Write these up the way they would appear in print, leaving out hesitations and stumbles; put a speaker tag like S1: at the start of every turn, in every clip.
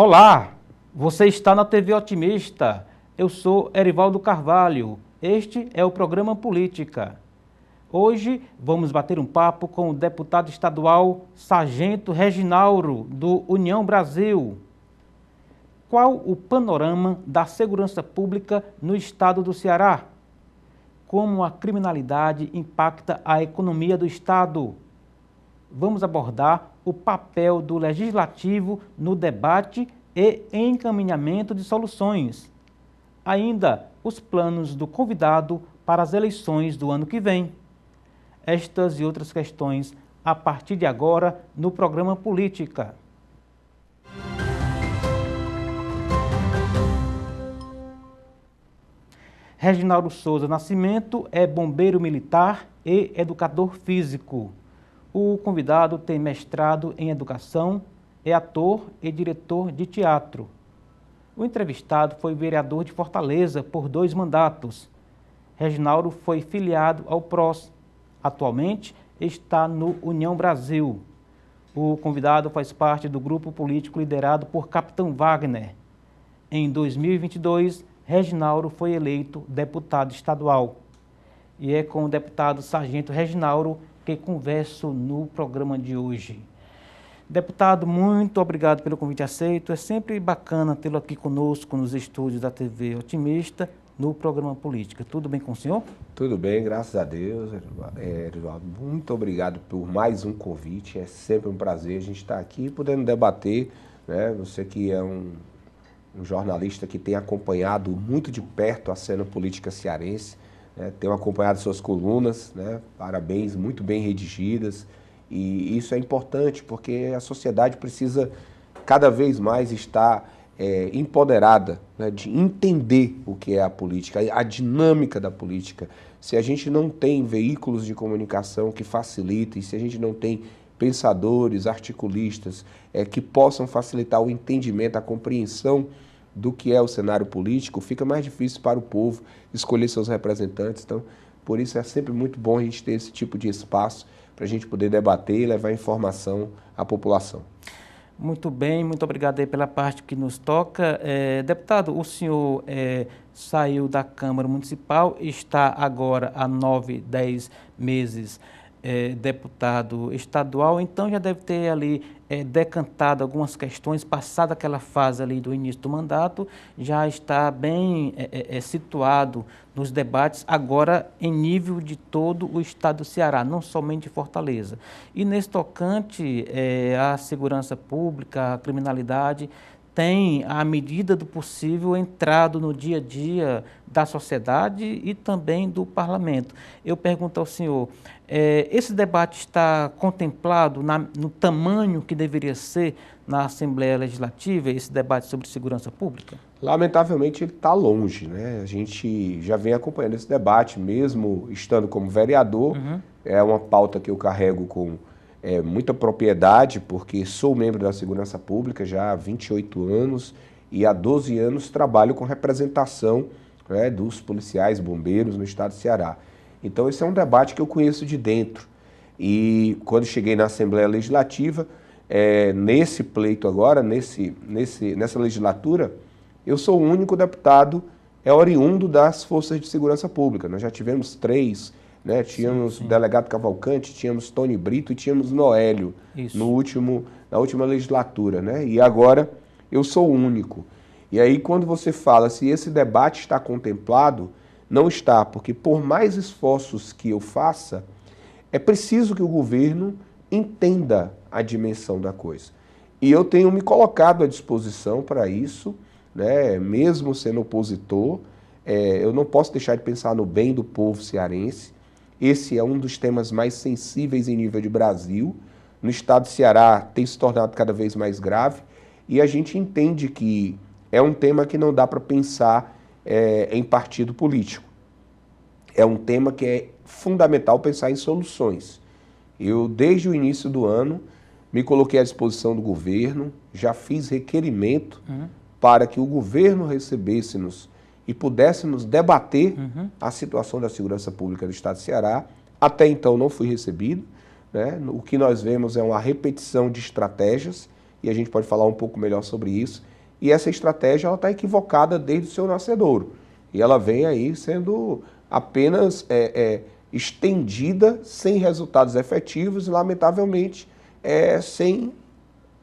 S1: Olá, você está na TV Otimista. Eu sou Erivaldo Carvalho. Este é o programa Política. Hoje vamos bater um papo com o deputado estadual Sargento Reginauro, do União Brasil. Qual o panorama da segurança pública no estado do Ceará? Como a criminalidade impacta a economia do estado? Vamos abordar o papel do Legislativo no debate e encaminhamento de soluções. Ainda os planos do convidado para as eleições do ano que vem. Estas e outras questões a partir de agora no programa Política. Reginauro Souza Nascimento é bombeiro militar e educador físico. O convidado tem mestrado em educação, é ator e diretor de teatro. O entrevistado foi vereador de Fortaleza por 2 mandatos. Reginauro foi filiado ao PROS. Atualmente está no União Brasil. O convidado faz parte do grupo político liderado por Capitão Wagner. Em 2022, Reginauro foi eleito deputado estadual. E é com o deputado Sargento Reginauro que converso no programa de hoje. Deputado, muito obrigado pelo convite aceito. É sempre bacana tê-lo aqui conosco nos estúdios da TV Otimista, no programa Política. Tudo bem com o senhor?
S2: Tudo bem, graças a Deus, Erivaldo. Muito obrigado por mais um convite. É sempre um prazer a gente estar aqui podendo debater, né? Você que é um jornalista que tem acompanhado muito de perto a cena política cearense, né? Tenho acompanhado suas colunas, né? Parabéns, muito bem redigidas. E isso é importante porque a sociedade precisa cada vez mais estar empoderada, né, de entender o que é a política, a dinâmica da política. Se a gente não tem veículos de comunicação que facilitem, se a gente não tem pensadores, articulistas que possam facilitar o entendimento, a compreensão do que é o cenário político, fica mais difícil para o povo escolher seus representantes. Então, por isso é sempre muito bom a gente ter esse tipo de espaço para a gente poder debater e levar informação à população.
S1: Muito bem, muito obrigado aí pela parte que nos toca. Deputado, o senhor saiu da Câmara Municipal, está agora há 9, 10 meses deputado estadual, então já deve ter ali decantado algumas questões, passada aquela fase ali do início do mandato, já está bem situado nos debates, agora em nível de todo o estado do Ceará, não somente de Fortaleza. E nesse tocante, a segurança pública, a criminalidade, tem, à medida do possível, entrado no dia a dia da sociedade e também do parlamento. Eu pergunto ao senhor, esse debate está contemplado no tamanho que deveria ser na Assembleia Legislativa, esse debate sobre segurança pública?
S2: Lamentavelmente ele está longe, né? A gente já vem acompanhando esse debate, mesmo estando como vereador. É uma pauta que eu carrego com muita propriedade, porque sou membro da Segurança Pública já há 28 anos e há 12 anos trabalho com representação, né, dos policiais, bombeiros no estado do Ceará. Então esse é um debate que eu conheço de dentro. E quando cheguei na Assembleia Legislativa, nesse pleito agora, nessa legislatura, eu sou o único deputado oriundo das Forças de Segurança Pública. Nós já tivemos 3, né? Tínhamos o delegado Cavalcante, tínhamos Tony Brito e tínhamos Noélio na última legislatura, né? E agora eu sou o único. E aí quando você fala se esse debate está contemplado, não está, porque por mais esforços que eu faça, é preciso que o governo entenda a dimensão da coisa. E eu tenho me colocado à disposição para isso, né? Mesmo sendo opositor, eu não posso deixar de pensar no bem do povo cearense. Esse é um dos temas mais sensíveis em nível de Brasil. No estado do Ceará tem se tornado cada vez mais grave e a gente entende que é um tema que não dá para pensar em partido político. É um tema que é fundamental pensar em soluções. Eu, desde o início do ano, me coloquei à disposição do governo, já fiz requerimento para que o governo recebesse-nos e pudéssemos debater a situação da segurança pública do estado do Ceará. Até então não fui recebido, né? O que nós vemos é uma repetição de estratégias, e a gente pode falar um pouco melhor sobre isso, e essa estratégia ela está equivocada desde o seu nascedouro. E ela vem aí sendo apenas estendida, sem resultados efetivos e, lamentavelmente, sem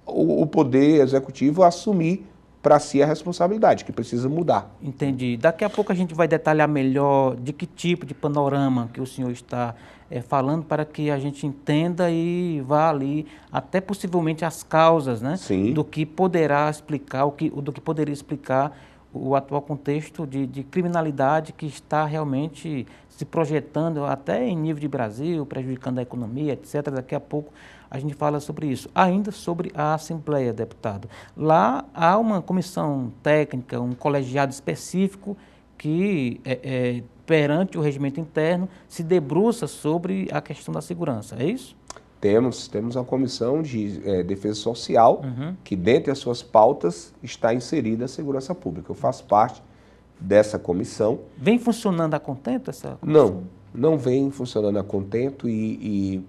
S2: o poder executivo assumir para si a responsabilidade, que precisa mudar.
S1: Entendi. Daqui a pouco a gente vai detalhar melhor de que tipo de panorama que o senhor está falando, para que a gente entenda e vá ali até possivelmente as causas, né?
S2: Sim.
S1: Do que poderá explicar, do que poderia explicar o atual contexto de criminalidade que está realmente se projetando até em nível de Brasil, prejudicando a economia, etc. Daqui a pouco a gente fala sobre isso. Ainda sobre a Assembleia, deputado. Lá há uma comissão técnica, um colegiado específico que, perante o regimento interno, se debruça sobre a questão da segurança, é isso?
S2: Temos uma comissão de defesa social, que dentre as suas pautas está inserida a segurança pública. Eu faço parte dessa comissão.
S1: Vem funcionando a contento essa comissão?
S2: Não vem funcionando a contento e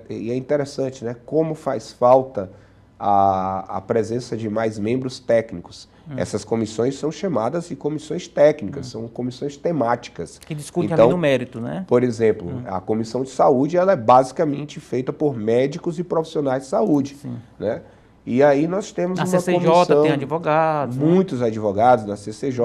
S2: é interessante, né? Como faz falta a presença de mais membros técnicos. Essas comissões são chamadas de comissões técnicas, são comissões temáticas.
S1: Que discutem ali no mérito, né?
S2: Por exemplo, a comissão de saúde ela é basicamente feita por médicos e profissionais de saúde. Né? E aí nós temos uma
S1: CCJ
S2: comissão...
S1: tem advogados.
S2: Muitos advogados na CCJ,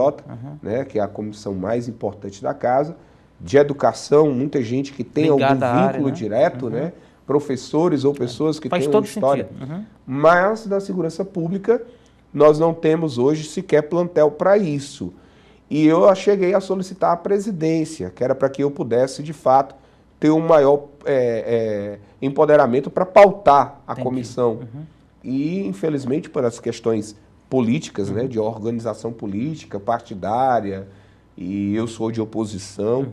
S2: né, que é a comissão mais importante da casa. De educação, muita gente que tem
S1: Ligada
S2: algum
S1: à
S2: vínculo
S1: área, né?
S2: direto, né? Professores ou pessoas que têm uma história. Mas na segurança pública, nós não temos hoje sequer plantel para isso. E eu cheguei a solicitar a presidência, que era para que eu pudesse, de fato, ter um maior empoderamento para pautar a comissão. E, infelizmente, por as questões políticas, né, de organização política, partidária, e eu sou de oposição,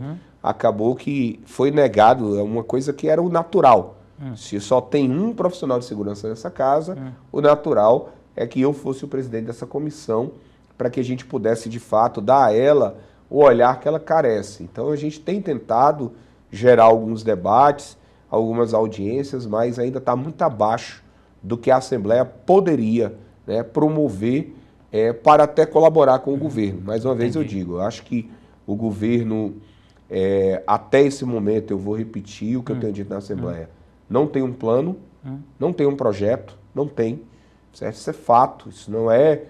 S2: acabou que foi negado uma coisa que era o natural. Se só tem um profissional de segurança nessa casa, o natural é que eu fosse o presidente dessa comissão, para que a gente pudesse, de fato, dar a ela o olhar que ela carece. Então, a gente tem tentado gerar alguns debates, algumas audiências, mas ainda está muito abaixo do que a Assembleia poderia, né, promover para até colaborar com o governo. Mais uma vez eu digo, eu acho que o governo, até esse momento, eu vou repetir o que eu tenho dito na Assembleia, não tem um plano, não tem um projeto, não tem, certo? Isso é fato, isso não é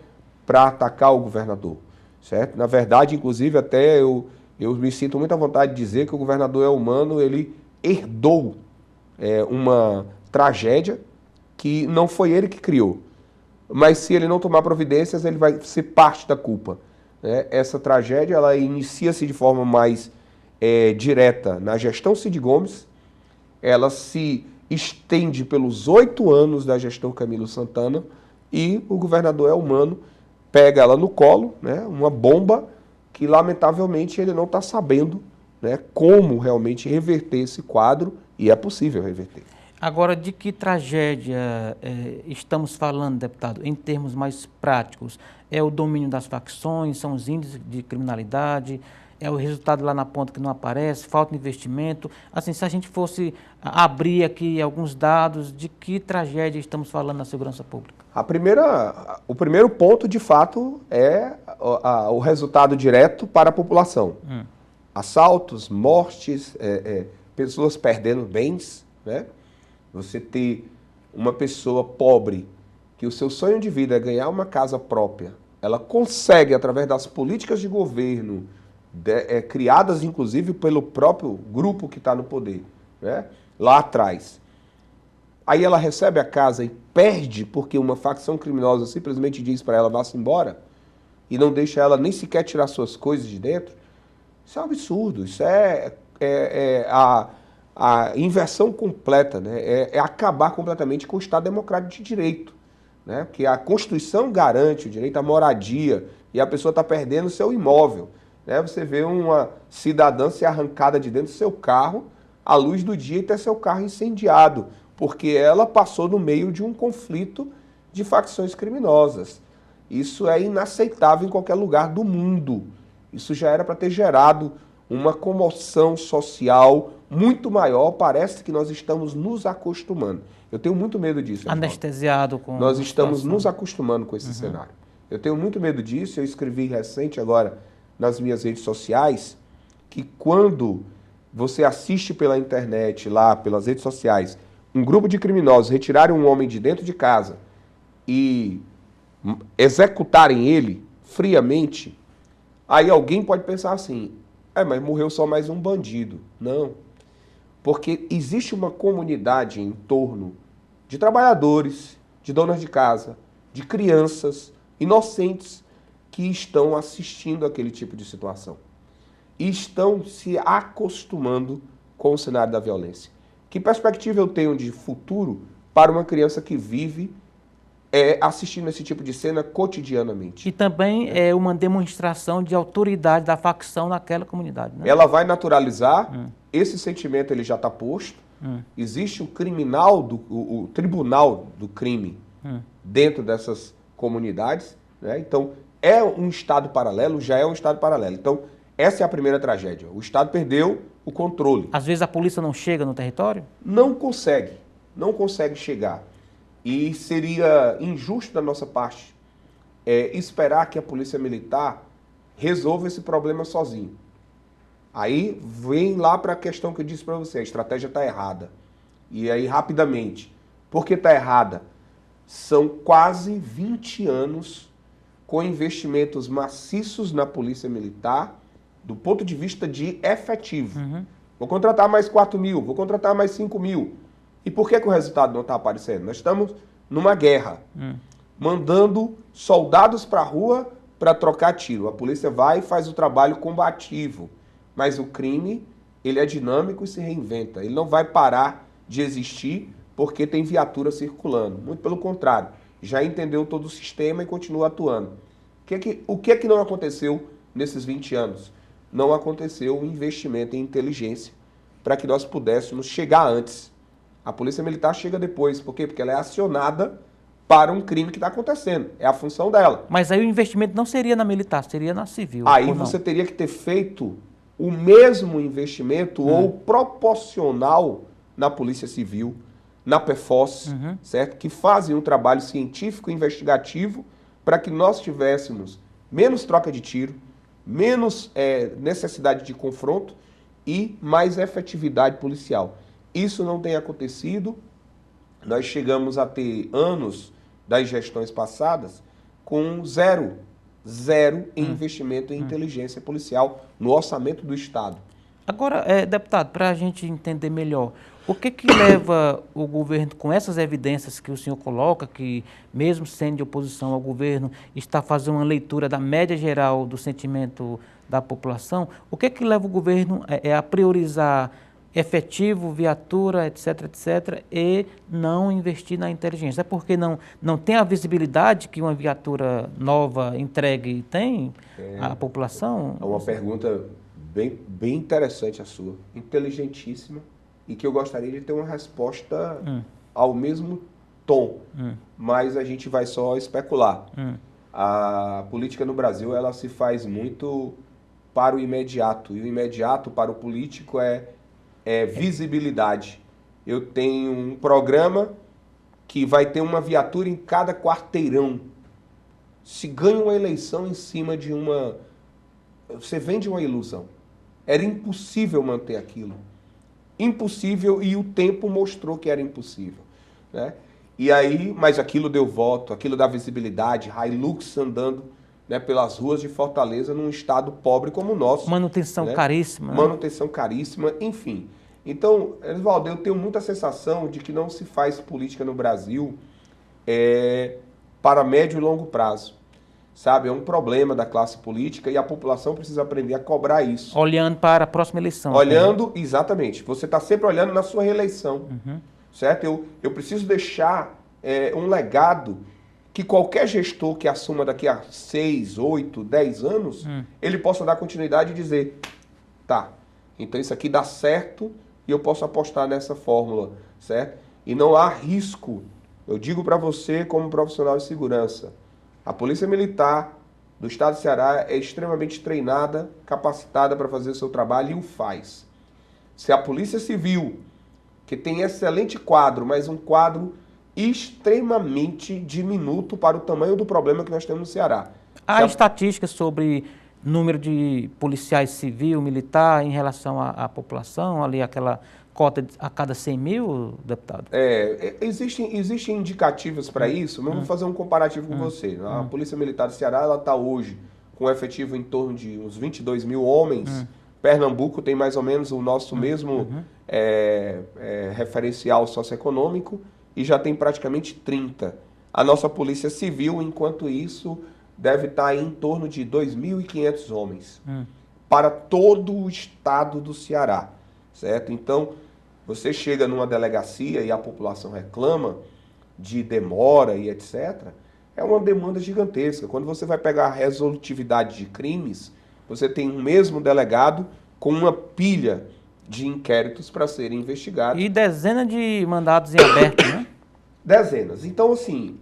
S2: para atacar o governador, certo? Na verdade, inclusive, até eu me sinto muito à vontade de dizer que o governador é humano, ele herdou uma tragédia que não foi ele que criou. Mas se ele não tomar providências, ele vai ser parte da culpa. Né? Essa tragédia ela inicia-se de forma mais direta na gestão Cid Gomes, ela se estende pelos 8 anos da gestão Camilo Santana e o governador é humano, pega ela no colo, né? Uma bomba que lamentavelmente ele não está sabendo, né, como realmente reverter esse quadro e é possível reverter.
S1: Agora, de que tragédia estamos falando, deputado, em termos mais práticos? É o domínio das facções, são os índices de criminalidade, é o resultado lá na ponta que não aparece, falta de investimento? Assim, se a gente fosse abrir aqui alguns dados, de que tragédia estamos falando na segurança pública?
S2: O primeiro ponto, de fato, é o resultado direto para a população. Assaltos, mortes, pessoas perdendo bens, né? Você ter uma pessoa pobre, que o seu sonho de vida é ganhar uma casa própria, ela consegue, através das políticas de governo, criadas inclusive pelo próprio grupo que está no poder, né? Lá atrás. Aí ela recebe a casa e perde porque uma facção criminosa simplesmente diz para ela vá-se embora e não deixa ela nem sequer tirar suas coisas de dentro. Isso é um absurdo, isso é a inversão completa, né? É acabar completamente com o Estado Democrático de Direito, né? Porque a Constituição garante o direito à moradia e a pessoa está perdendo seu imóvel. Né? Você vê uma cidadã ser arrancada de dentro do seu carro à luz do dia e ter seu carro incendiado, porque ela passou no meio de um conflito de facções criminosas. Isso é inaceitável em qualquer lugar do mundo. Isso já era para ter gerado uma comoção social muito maior. Parece que nós estamos nos acostumando. Eu tenho muito medo disso.
S1: Anestesiado com
S2: nós estamos nos acostumando com esse cenário. Eu tenho muito medo disso. Eu escrevi recente agora nas minhas redes sociais que quando você assiste pela internet, lá pelas redes sociais, um grupo de criminosos retirarem um homem de dentro de casa e executarem ele friamente, aí alguém pode pensar assim, mas morreu só mais um bandido. Não, porque existe uma comunidade em torno de trabalhadores, de donas de casa, de crianças inocentes que estão assistindo aquele tipo de situação. E estão se acostumando com o cenário da violência. Que perspectiva eu tenho de futuro para uma criança que vive assistindo esse tipo de cena cotidianamente?
S1: E também é uma demonstração de autoridade da facção naquela comunidade, né?
S2: Ela vai naturalizar, esse sentimento ele já está posto, existe o tribunal do crime dentro dessas comunidades, né? Então é um Estado paralelo, já é um Estado paralelo. Então essa é a primeira tragédia, o Estado perdeu o controle.
S1: Às vezes a polícia não chega no território?
S2: Não consegue chegar. E seria injusto da nossa parte esperar que a Polícia Militar resolva esse problema sozinho. Aí vem lá para a questão que eu disse para você, a estratégia está errada. E aí, rapidamente, por que está errada? São quase 20 anos com investimentos maciços na Polícia Militar, do ponto de vista de efetivo. Vou contratar mais 4 mil, vou contratar mais 5 mil. E por que o resultado não está aparecendo? Nós estamos numa guerra, mandando soldados para a rua para trocar tiro. A polícia vai e faz o trabalho combativo, mas o crime ele é dinâmico e se reinventa. Ele não vai parar de existir porque tem viatura circulando. Muito pelo contrário, já entendeu todo o sistema e continua atuando. O que é que não aconteceu nesses 20 anos? Não aconteceu um investimento em inteligência para que nós pudéssemos chegar antes. A Polícia Militar chega depois. Por quê? Porque ela é acionada para um crime que está acontecendo. É a função dela.
S1: Mas aí o investimento não seria na militar, seria na civil.
S2: Aí você teria que ter feito o mesmo investimento ou proporcional na Polícia Civil, na PEFOS, certo? Que fazem um trabalho científico e investigativo para que nós tivéssemos menos troca de tiro, menos necessidade de confronto e mais efetividade policial. Isso não tem acontecido. Nós chegamos a ter anos das gestões passadas com zero em investimento em inteligência policial no orçamento do Estado.
S1: Agora, deputado, para a gente entender melhor, o que leva o governo, com essas evidências que o senhor coloca, que mesmo sendo de oposição ao governo, está fazendo uma leitura da média geral do sentimento da população, o que leva o governo a priorizar efetivo, viatura, etc., e não investir na inteligência? É porque não tem a visibilidade que uma viatura nova entregue tem à população?
S2: É uma pergunta bem interessante a sua, inteligentíssima, e que eu gostaria de ter uma resposta ao mesmo tom, mas a gente vai só especular. A política no Brasil ela se faz muito para o imediato, e o imediato para o político é visibilidade. Eu tenho um programa que vai ter uma viatura em cada quarteirão. Se ganha uma eleição em cima de uma... Você vende uma ilusão. Era impossível manter aquilo. Impossível, e o tempo mostrou que era impossível, né? E aí, mas aquilo deu voto, aquilo dá visibilidade, Hilux andando, né, pelas ruas de Fortaleza num estado pobre como o nosso.
S1: Manutenção, né? Caríssima.
S2: Manutenção caríssima, enfim. Então, Elisvaldo, eu tenho muita sensação de que não se faz política no Brasil para médio e longo prazo. Sabe, é um problema da classe política e a população precisa aprender a cobrar isso.
S1: Olhando para a próxima eleição.
S2: Olhando, exatamente. Você está sempre olhando na sua reeleição, certo? Eu preciso deixar um legado que qualquer gestor que assuma daqui a 6, 8, 10 anos, ele possa dar continuidade e dizer, tá, então isso aqui dá certo e eu posso apostar nessa fórmula, certo? E não há risco. Eu digo para você como profissional de segurança, a Polícia Militar do Estado do Ceará é extremamente treinada, capacitada para fazer o seu trabalho e o faz. Se a Polícia Civil, que tem excelente quadro, mas um quadro extremamente diminuto para o tamanho do problema que nós temos no Ceará.
S1: Há estatísticas sobre número de policiais civil, militar, em relação à população, ali aquela cota a cada 100 mil, deputado?
S2: Existem indicativos para isso, mas vou fazer um comparativo com você. A Polícia Militar do Ceará está hoje com um efetivo em torno de uns 22 mil homens. Pernambuco tem mais ou menos o nosso mesmo referencial socioeconômico e já tem praticamente 30. A nossa Polícia Civil, enquanto isso, deve estar em torno de 2.500 homens para todo o estado do Ceará, certo? Então, você chega numa delegacia e a população reclama de demora e etc., é uma demanda gigantesca. Quando você vai pegar a resolutividade de crimes, você tem um mesmo delegado com uma pilha de inquéritos para serem investigados.
S1: E dezenas de mandados em aberto, né?
S2: Dezenas. Então, assim,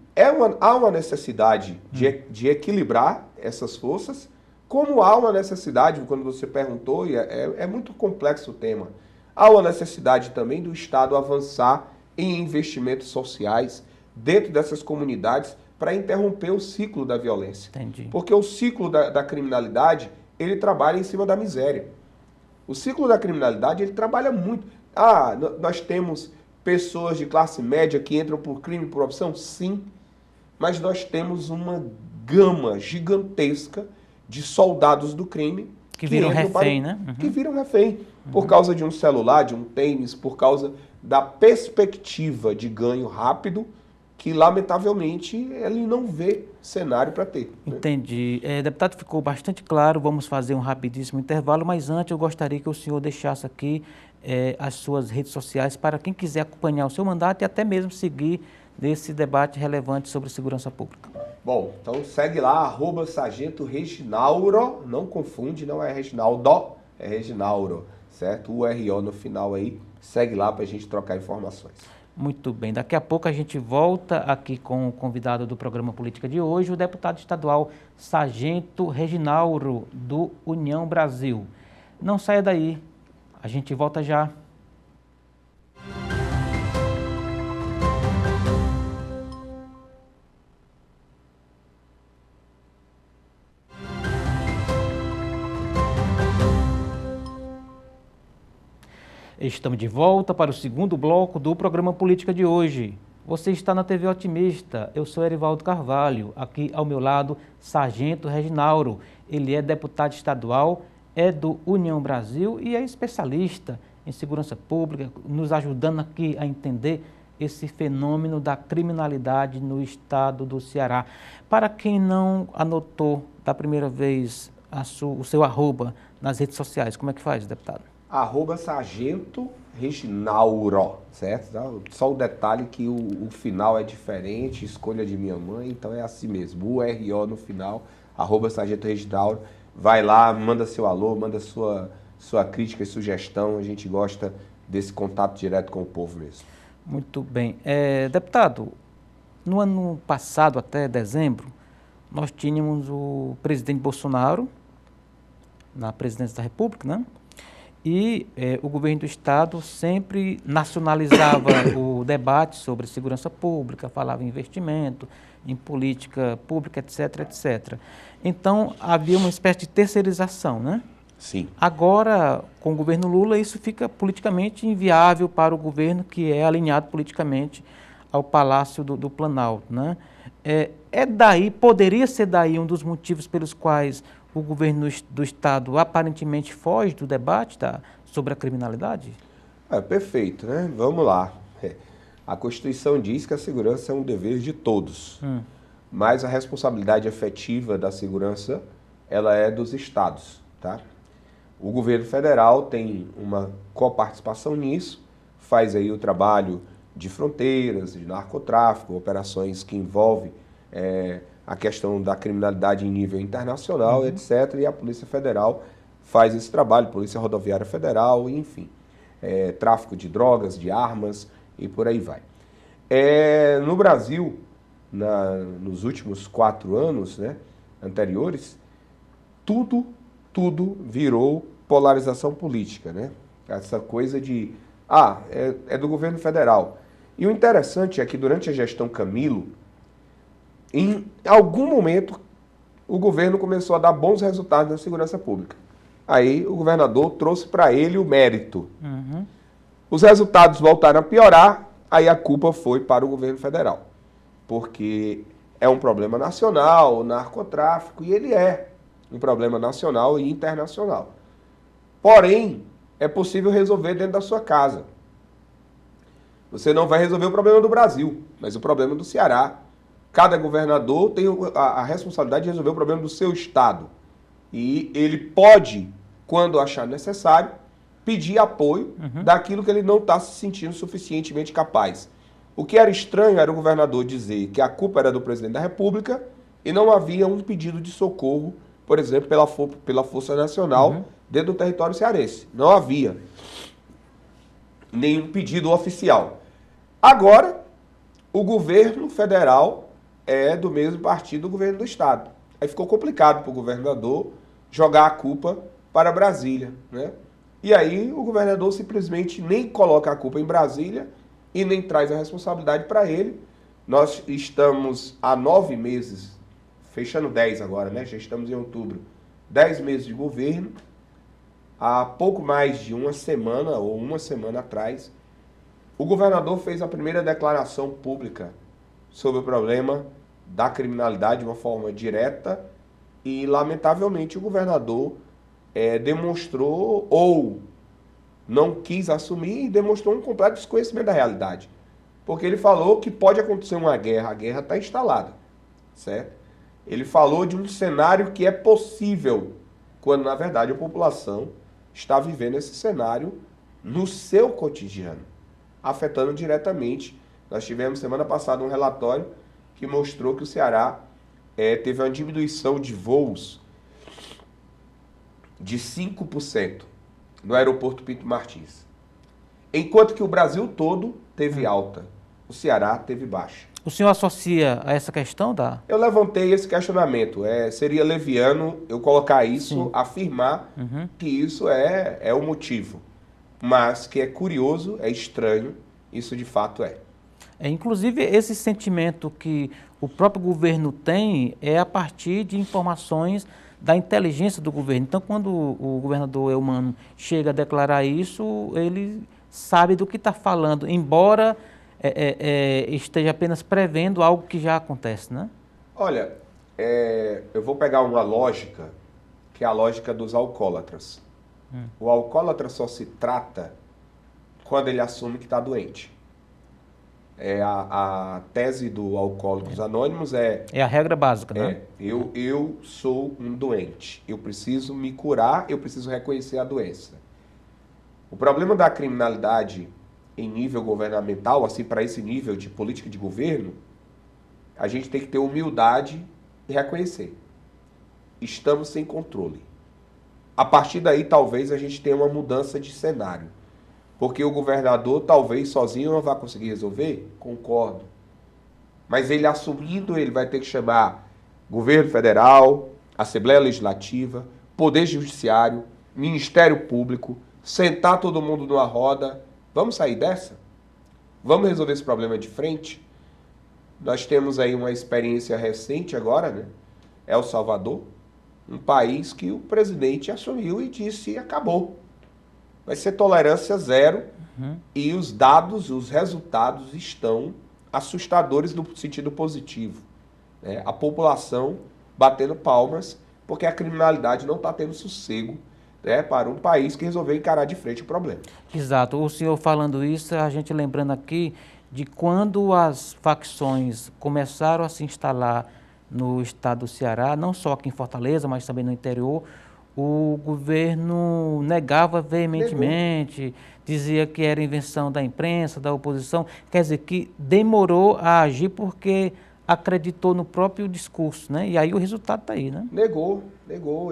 S2: há uma necessidade de equilibrar essas forças, como há uma necessidade, quando você perguntou, e é muito complexo o tema, há uma necessidade também do Estado avançar em investimentos sociais dentro dessas comunidades para interromper o ciclo da violência.
S1: Entendi.
S2: Porque o ciclo da criminalidade, ele trabalha em cima da miséria. O ciclo da criminalidade, ele trabalha muito. Nós temos pessoas de classe média que entram por crime por opção? Sim. Mas nós temos uma gama gigantesca de soldados do crime
S1: que viram refém, né?
S2: Que viram refém. Por causa de um celular, de um tênis, por causa da perspectiva de ganho rápido, que lamentavelmente ele não vê cenário para ter.
S1: Entendi. Deputado, ficou bastante claro, vamos fazer um rapidíssimo intervalo, mas antes eu gostaria que o senhor deixasse aqui as suas redes sociais para quem quiser acompanhar o seu mandato e até mesmo seguir nesse debate relevante sobre segurança pública.
S2: Bom, então segue lá, @Sargento Reginauro, não confunde, não é Reginaldo, é Reginauro, certo? O RO no final aí, segue lá para a gente trocar informações.
S1: Muito bem, daqui a pouco a gente volta aqui com o convidado do programa Política de hoje, o deputado estadual Sargento Reginauro, do União Brasil. Não saia daí, a gente volta já. Estamos de volta para o segundo bloco do programa Política de hoje. Você está na TV Otimista, eu sou Erivaldo Carvalho, aqui ao meu lado, Sargento Reginauro. Ele é deputado estadual, é do União Brasil e é especialista em segurança pública, nos ajudando aqui a entender esse fenômeno da criminalidade no estado do Ceará. Para quem não anotou da primeira vez o seu arroba nas redes sociais, como é que faz, deputado?
S2: @Sargento Reginauro, certo? Só o detalhe que o final é diferente, escolha de minha mãe, então é assim mesmo, o RO no final, @Sargento Reginauro. Vai lá, manda seu alô, manda sua crítica e sugestão, a gente gosta desse contato direto com o povo mesmo.
S1: Muito bem. Deputado, no ano passado, até dezembro, nós tínhamos o presidente Bolsonaro na presidência da República, né? E o governo do estado sempre nacionalizava o debate sobre segurança pública, falava em investimento, em política pública, etc, etc. Então, havia uma espécie de terceirização, né?
S2: Sim.
S1: Agora, com o governo Lula, isso fica politicamente inviável para o governo que é alinhado politicamente ao Palácio do Planalto, né? Poderia ser daí um dos motivos pelos quais o governo do estado aparentemente foge do debate sobre a criminalidade?
S2: Perfeito, né? Vamos lá. A Constituição diz que a segurança é um dever de todos, mas a responsabilidade efetiva da segurança, ela é dos estados, tá? O governo federal tem uma coparticipação nisso, faz aí o trabalho de fronteiras, de narcotráfico, operações que envolvem a questão da criminalidade em nível internacional, etc. E a Polícia Federal faz esse trabalho, Polícia Rodoviária Federal, enfim. Tráfico de drogas, de armas e por aí vai. No Brasil, nos últimos 4 anos, né, anteriores, tudo virou polarização política, né? Essa coisa de, é do governo federal. E o interessante é que durante a gestão Camilo, em algum momento, o governo começou a dar bons resultados na segurança pública. Aí o governador trouxe para ele o mérito.
S1: Uhum.
S2: Os resultados voltaram a piorar, aí a culpa foi para o governo federal. Porque é um problema nacional, o narcotráfico, e ele é um problema nacional e internacional. Porém, é possível resolver dentro da sua casa. Você não vai resolver o problema do Brasil, mas o problema do Ceará. Cada governador tem a responsabilidade de resolver o problema do seu estado. E ele pode, quando achar necessário, pedir apoio daquilo que ele não está se sentindo suficientemente capaz. O que era estranho era o governador dizer que a culpa era do presidente da República e não havia um pedido de socorro, por exemplo, pela Força Nacional dentro do território cearense. Não havia nenhum pedido oficial. Agora, o governo federal é do mesmo partido do governo do estado. Aí ficou complicado para o governador jogar a culpa para Brasília, né? E aí o governador simplesmente nem coloca a culpa em Brasília e nem traz a responsabilidade para ele. Nós estamos há 9 meses, fechando 10 agora, né? Já estamos em outubro. 10 meses de governo. Há pouco mais de uma semana ou uma semana atrás, o governador fez a primeira declaração pública sobre o problema da criminalidade de uma forma direta e, lamentavelmente, o governador demonstrou ou não quis assumir e demonstrou um completo desconhecimento da realidade. Porque ele falou que pode acontecer uma guerra, a guerra está instalada, certo? Ele falou de um cenário que é possível, quando, na verdade, a população está vivendo esse cenário no seu cotidiano, afetando diretamente. Nós tivemos semana passada um relatório que mostrou que o Ceará teve uma diminuição de voos de 5% no aeroporto Pinto Martins. Enquanto que o Brasil todo teve alta, o Ceará teve baixa.
S1: O senhor associa a essa questão da...
S2: Eu levantei esse questionamento. Seria leviano eu colocar isso, afirmar que isso é o motivo. Mas que é curioso, é estranho, isso de fato é.
S1: Inclusive, esse sentimento que o próprio governo tem é a partir de informações da inteligência do governo. Então, quando o governador Eumano chega a declarar isso, ele sabe do que está falando, embora esteja apenas prevendo algo que já acontece, né?
S2: Olha, eu vou pegar uma lógica, que é a lógica dos alcoólatras. O alcoólatra só se trata quando ele assume que está doente. A tese do Alcoólicos Anônimos é
S1: a regra básica, né?
S2: Eu sou um doente, eu preciso me curar, eu preciso reconhecer a doença. O problema da criminalidade em nível governamental, assim, para esse nível de política de governo, a gente tem que ter humildade e reconhecer. Estamos sem controle. A partir daí, talvez a gente tenha uma mudança de cenário. Porque o governador, talvez, sozinho não vá conseguir resolver? Concordo. Mas ele assumindo, ele vai ter que chamar governo federal, Assembleia Legislativa, Poder Judiciário, Ministério Público, sentar todo mundo numa roda. Vamos sair dessa? Vamos resolver esse problema de frente? Nós temos aí uma experiência recente agora, né? El Salvador, um país que o presidente assumiu e disse acabou. Vai ser tolerância zero e os dados, os resultados estão assustadores no sentido positivo. Né? A população batendo palmas porque a criminalidade não está tendo sossego, né, para um país que resolveu encarar de frente o problema.
S1: Exato. O senhor falando isso, a gente lembrando aqui de quando as facções começaram a se instalar no estado do Ceará, não só aqui em Fortaleza, mas também no interior, o governo negava veementemente, dizia que era invenção da imprensa, da oposição, quer dizer, que demorou a agir porque acreditou no próprio discurso, né? E aí o resultado está aí, né?
S2: Negou.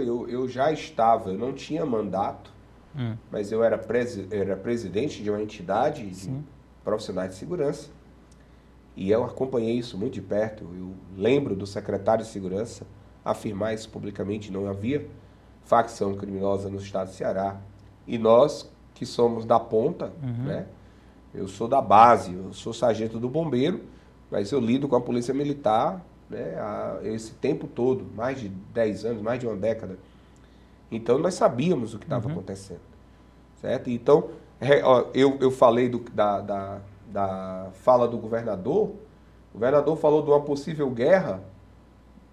S2: Eu já estava, eu não tinha mandato, mas eu era presidente de uma entidade de profissionais de segurança. E eu acompanhei isso muito de perto. Eu lembro do secretário de segurança afirmar isso publicamente, não havia facção criminosa no estado do Ceará. E nós, que somos da ponta, né, Eu sou da base, eu sou sargento do bombeiro, mas eu lido com a polícia militar, né, esse tempo todo, mais de 10 anos, mais de uma década. Então nós sabíamos o que estava acontecendo, certo? Então eu falei da fala do governador. O governador falou de uma possível guerra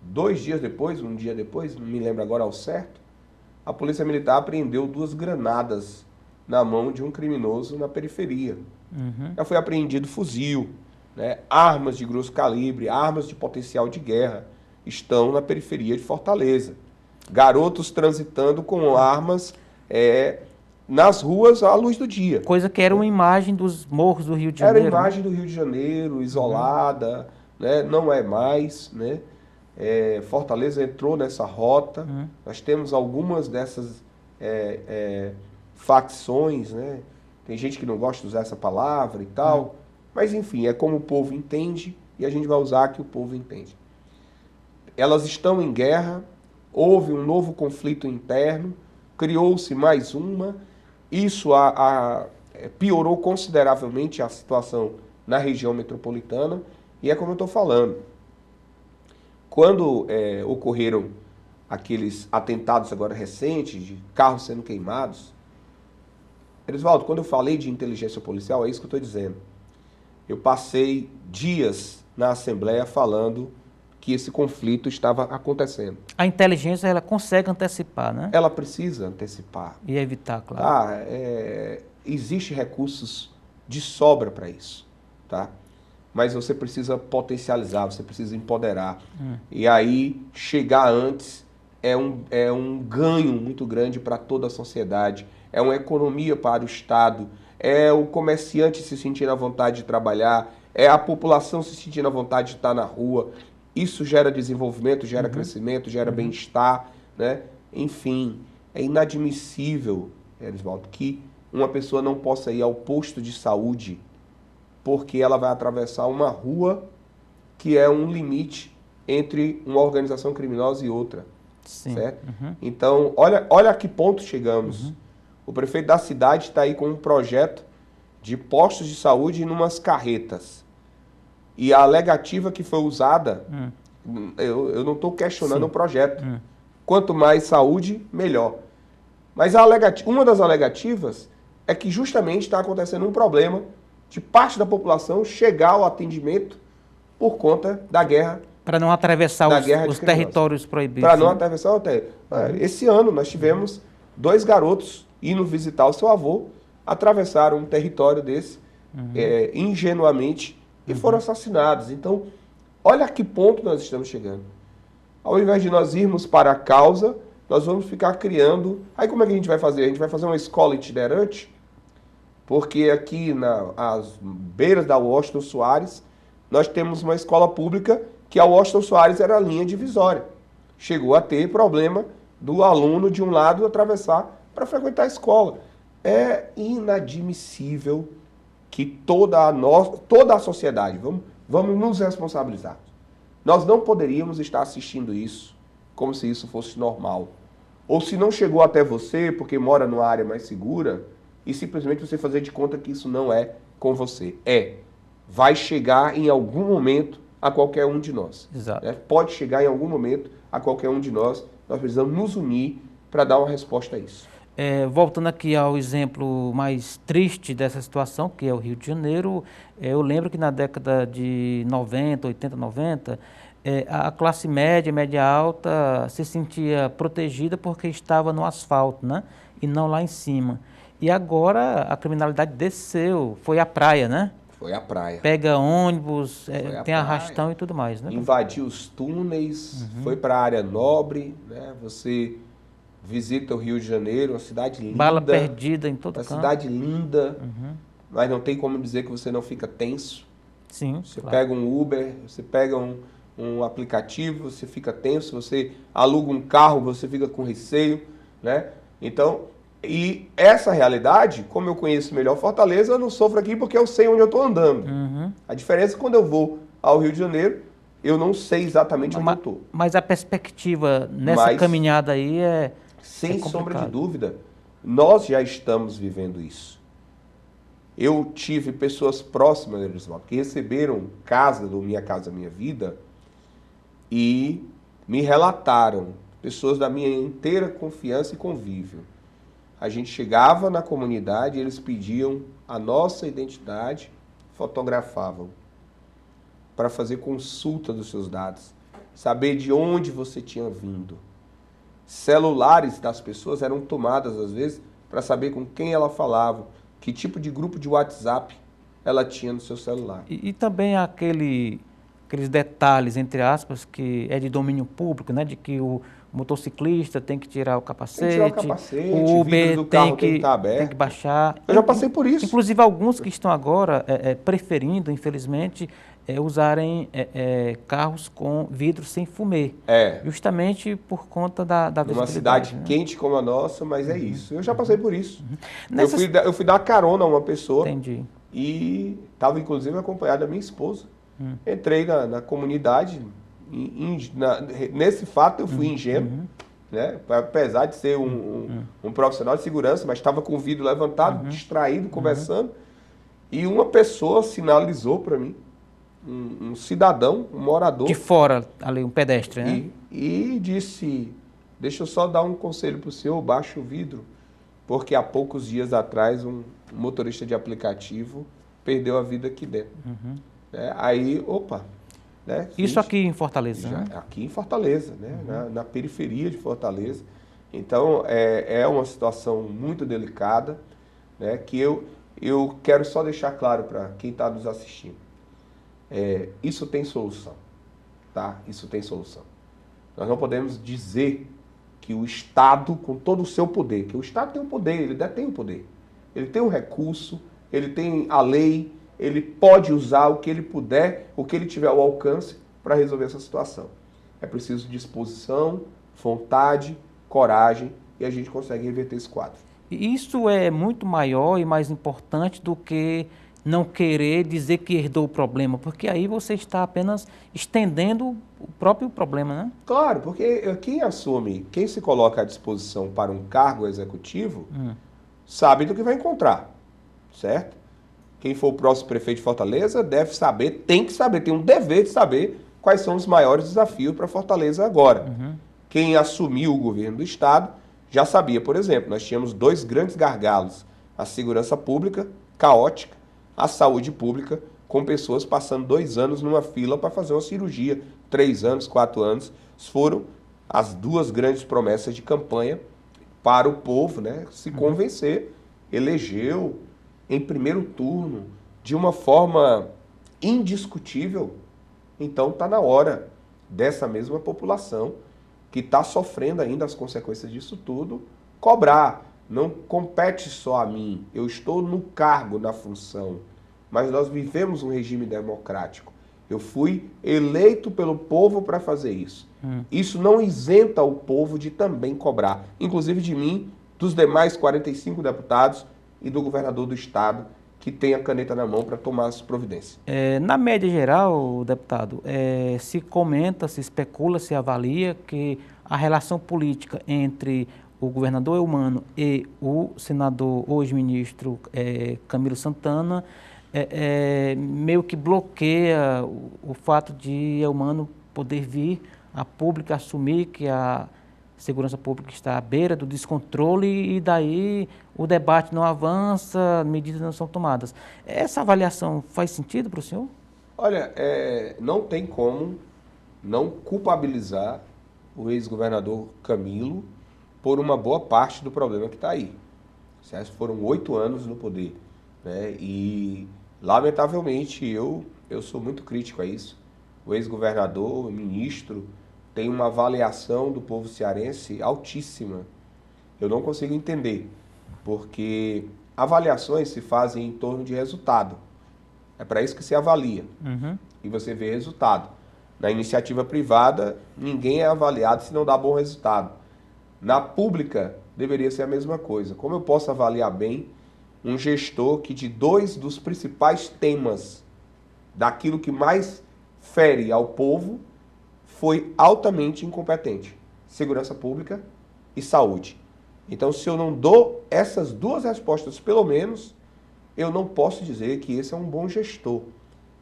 S2: 2 dias depois, um dia depois, não me lembro agora ao certo. A polícia militar apreendeu 2 granadas na mão de um criminoso na periferia. Já foi apreendido fuzil, né? Armas de grosso calibre, armas de potencial de guerra estão na periferia de Fortaleza. Garotos transitando com armas nas ruas à luz do dia.
S1: Coisa que era uma imagem dos morros do Rio de Janeiro.
S2: Era a imagem do Rio de Janeiro, isolada, né? Não é mais, né? Fortaleza entrou nessa rota. Nós temos algumas dessas facções, né? Tem gente que não gosta de usar essa palavra e tal, mas enfim, é como o povo entende e a gente vai usar que o povo entende. Elas estão em guerra, houve um novo conflito interno, criou-se mais uma, isso piorou consideravelmente a situação na região metropolitana e é como eu estou falando. Quando ocorreram aqueles atentados agora recentes, de carros sendo queimados, Erisvaldo, quando eu falei de inteligência policial, é isso que eu estou dizendo. Eu passei dias na Assembleia falando que esse conflito estava acontecendo.
S1: A inteligência, ela consegue antecipar, né?
S2: Ela precisa antecipar.
S1: E evitar, claro.
S2: Existe recursos de sobra para isso, tá? Mas você precisa potencializar, você precisa empoderar. E aí, chegar antes é um ganho muito grande para toda a sociedade, é uma economia para o Estado, é o comerciante se sentindo à vontade de trabalhar, é a população se sentindo à vontade de estar na rua. Isso gera desenvolvimento, gera crescimento, gera bem-estar, né? Enfim, é inadmissível, Erisvaldo, que uma pessoa não possa ir ao posto de saúde porque ela vai atravessar uma rua que é um limite entre uma organização criminosa e outra.
S1: Sim.
S2: Certo? Então, olha a que ponto chegamos. O prefeito da cidade está aí com um projeto de postos de saúde em umas carretas. E a alegativa que foi usada, eu não estou questionando o projeto. Quanto mais saúde, melhor. Mas uma das alegativas é que justamente está acontecendo um problema de parte da população chegar ao atendimento por conta da guerra.
S1: Para não atravessar os territórios proibidos.
S2: Para não atravessar o território. Esse ano nós tivemos 2 garotos indo visitar o seu avô, atravessaram um território desse ingenuamente e foram assassinados. Então, olha a que ponto nós estamos chegando. Ao invés de nós irmos para a causa, nós vamos ficar criando... Aí como é que a gente vai fazer? A gente vai fazer uma escola itinerante? Porque aqui às beiras da Washington Soares, nós temos uma escola pública que a Washington Soares era a linha divisória. Chegou a ter problema do aluno de um lado atravessar para frequentar a escola. É inadmissível que toda a sociedade, vamos nos responsabilizar. Nós não poderíamos estar assistindo isso como se isso fosse normal. Ou se não chegou até você porque mora numa área mais segura e simplesmente você fazer de conta que isso não é com você. Vai chegar em algum momento a qualquer um de nós.
S1: Exato.
S2: Né? Pode chegar em algum momento a qualquer um de nós. Nós precisamos nos unir para dar uma resposta a isso.
S1: Voltando aqui ao exemplo mais triste dessa situação, que é o Rio de Janeiro, eu lembro que na década de 90, 80, 90, a classe média, média alta se sentia protegida porque estava no asfalto, né? E não lá em cima. E agora a criminalidade desceu, foi à praia, né?
S2: Foi à praia.
S1: Pega ônibus, tem
S2: praia,
S1: arrastão e tudo mais, né?
S2: Invadiu os túneis, foi para a área nobre, né? Você visita o Rio de Janeiro, uma cidade linda.
S1: Bala perdida em todo canto.
S2: Uma cidade linda, mas não tem como dizer que você não fica tenso.
S1: Sim,
S2: Você
S1: claro.
S2: pega um Uber, você pega um aplicativo, você fica tenso, você aluga um carro, você fica com receio, né? Então, e essa realidade, como eu conheço melhor Fortaleza, eu não sofro aqui porque eu sei onde eu estou andando. A diferença é que quando eu vou ao Rio de Janeiro, eu não sei exatamente onde eu estou.
S1: Mas a perspectiva nessa caminhada aí
S2: sem sombra de dúvida, nós já estamos vivendo isso. Eu tive pessoas próximas, Elisvaldo, que receberam casa do Minha Casa Minha Vida e me relataram, pessoas da minha inteira confiança e convívio. A gente chegava na comunidade e eles pediam a nossa identidade, fotografavam para fazer consulta dos seus dados, saber de onde você tinha vindo. Celulares das pessoas eram tomadas, às vezes, para saber com quem ela falava, que tipo de grupo de WhatsApp ela tinha no seu celular.
S1: E também aqueles detalhes, entre aspas, que é de domínio público, né? De que o motociclista tem que tirar o capacete, o Uber
S2: do carro tem que estar aberto.
S1: Tem que baixar.
S2: Eu já passei por isso.
S1: Inclusive alguns que estão agora preferindo, infelizmente, usarem carros com vidro sem fumê. Justamente por conta da visibilidade.
S2: Numa cidade quente como a nossa, mas é isso. Eu já passei por isso. Eu fui dar carona a uma pessoa.
S1: Entendi.
S2: E estava, inclusive, acompanhado da minha esposa. Entrei na comunidade. Nesse fato, eu fui ingênuo. Né? Apesar de ser um profissional de segurança, mas estava com o vidro levantado, distraído, conversando. E uma pessoa sinalizou para mim, um cidadão, um morador.
S1: De fora, ali, um pedestre, né?
S2: E disse, deixa eu só dar um conselho para o senhor, baixe o vidro, porque há poucos dias atrás um motorista de aplicativo perdeu a vida aqui dentro. Aí, opa. Né,
S1: isso aqui em Fortaleza?
S2: Já, aqui em Fortaleza, né? Na periferia de Fortaleza. Então, é uma situação muito delicada, né, que eu quero só deixar claro para quem está nos assistindo. Isso tem solução, tá? Isso tem solução. Nós não podemos dizer que o Estado, com todo o seu poder, que o Estado tem um poder, ele detém o poder. Ele tem um recurso, ele tem a lei, ele pode usar o que ele puder, o que ele tiver ao alcance para resolver essa situação. É preciso disposição, vontade, coragem e a gente consegue reverter esse quadro.
S1: E isso é muito maior e mais importante do que não querer dizer que herdou o problema, porque aí você está apenas estendendo o próprio problema, né?
S2: Claro, porque quem se coloca à disposição para um cargo executivo, sabe do que vai encontrar, certo? Quem for o próximo prefeito de Fortaleza deve saber, tem que saber, tem um dever de saber quais são os maiores desafios para Fortaleza agora. Quem assumiu o governo do Estado já sabia, por exemplo, nós tínhamos 2 grandes gargalos, a segurança pública, caótica, a saúde pública, com pessoas passando 2 anos numa fila para fazer uma cirurgia, 3 anos, 4 anos. Foram as 2 grandes promessas de campanha para o povo, né, se convencer. Elegeu em primeiro turno, de uma forma indiscutível. Então está na hora dessa mesma população que está sofrendo ainda as consequências disso tudo, cobrar. Não compete só a mim, eu estou no cargo, na função, mas nós vivemos um regime democrático. Eu fui eleito pelo povo para fazer isso. Isso não isenta o povo de também cobrar, inclusive de mim, dos demais 45 deputados e do governador do estado, que tem a caneta na mão para tomar as providências.
S1: Na média geral, deputado, se comenta, se especula, se avalia que a relação política entre o governador Eumano e o senador, hoje ministro Camilo Santana, meio que bloqueia o fato de Eumano poder vir a público assumir que a segurança pública está à beira do descontrole e daí o debate não avança, medidas não são tomadas. Essa avaliação faz sentido para o senhor?
S2: Olha, não tem como não culpabilizar o ex-governador Camilo por uma boa parte do problema que está aí. Foram 8 anos no poder, né? E, lamentavelmente, eu sou muito crítico a isso. O ex-governador, o ministro, tem uma avaliação do povo cearense altíssima. Eu não consigo entender, porque avaliações se fazem em torno de resultado. É para isso que se avalia. E você vê resultado. Na iniciativa privada, ninguém é avaliado se não dá bom resultado. Na pública, deveria ser a mesma coisa. Como eu posso avaliar bem um gestor que de 2 dos principais temas daquilo que mais fere ao povo foi altamente incompetente? Segurança pública e saúde. Então, se eu não dou essas 2 respostas, pelo menos, eu não posso dizer que esse é um bom gestor,